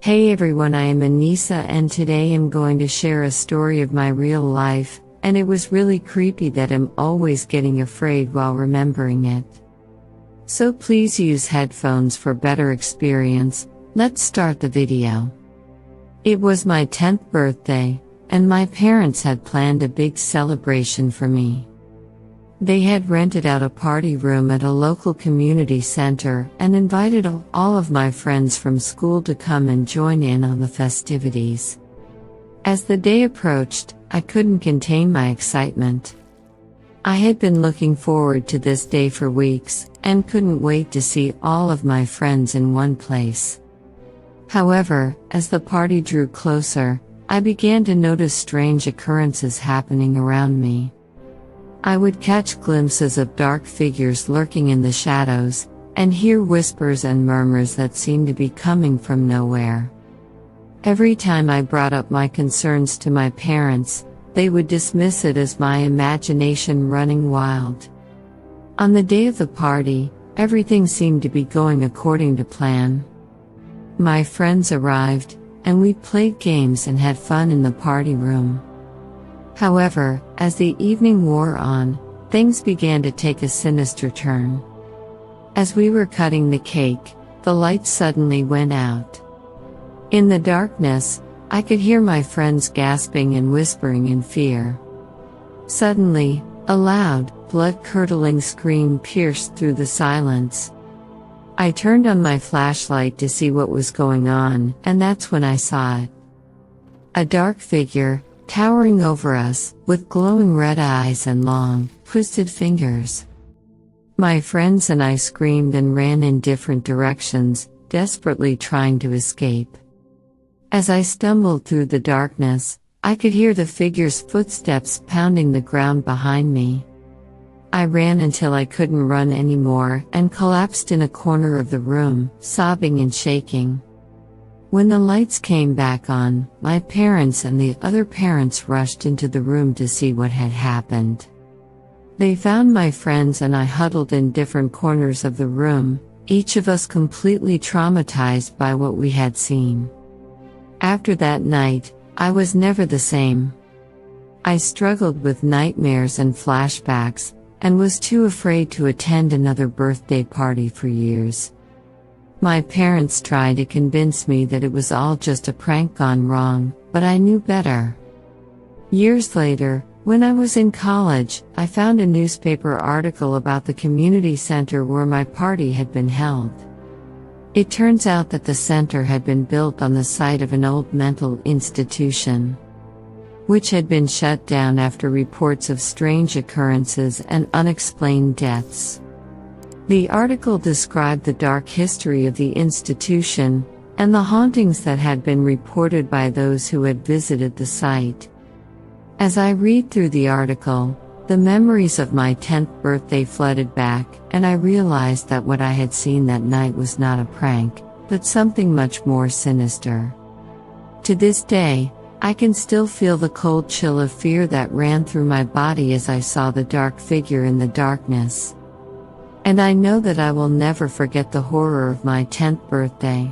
Hey everyone, I am Anisha and today I'm going to share a story of my real life, and it was really creepy that I'm always getting afraid while remembering it. So please use headphones for better experience. Let's start the video. It was my 10th birthday, and my parents had planned a big celebration for me. They had rented out a party room at a local community center and invited all of my friends from school to come and join in on the festivities. As the day approached, I couldn't contain my excitement. I had been looking forward to this day for weeks and couldn't wait to see all of my friends in one place. However, as the party drew closer, I began to notice strange occurrences happening around me. I would catch glimpses of dark figures lurking in the shadows, and hear whispers and murmurs that seemed to be coming from nowhere. Every time I brought up my concerns to my parents, they would dismiss it as my imagination running wild. On the day of the party, everything seemed to be going according to plan. My friends arrived, and we played games and had fun in the party room. However, as the evening wore on, things began to take a sinister turn. As we were cutting the cake, the lights suddenly went out. In the darkness, I could hear my friends gasping and whispering in fear. Suddenly, a loud, blood-curdling scream pierced through the silence. I turned on my flashlight to see what was going on, and that's when I saw it. A dark figure, towering over us, with glowing red eyes and long, twisted fingers. My friends and I screamed and ran in different directions, desperately trying to escape. As I stumbled through the darkness, I could hear the figure's footsteps pounding the ground behind me. I ran until I couldn't run anymore and collapsed in a corner of the room, sobbing and shaking. When the lights came back on, my parents and the other parents rushed into the room to see what had happened. They found my friends and I huddled in different corners of the room, each of us completely traumatized by what we had seen. After that night, I was never the same. I struggled with nightmares and flashbacks, and was too afraid to attend another birthday party for years. My parents tried to convince me that it was all just a prank gone wrong, but I knew better. Years later, when I was in college, I found a newspaper article about the community center where my party had been held. It turns out that the center had been built on the site of an old mental institution, which had been shut down after reports of strange occurrences and unexplained deaths. The article described the dark history of the institution, and the hauntings that had been reported by those who had visited the site. As I read through the article, the memories of my 10th birthday flooded back, and I realized that what I had seen that night was not a prank, but something much more sinister. To this day, I can still feel the cold chill of fear that ran through my body as I saw the dark figure in the darkness. And I know that I will never forget the horror of my 10th birthday.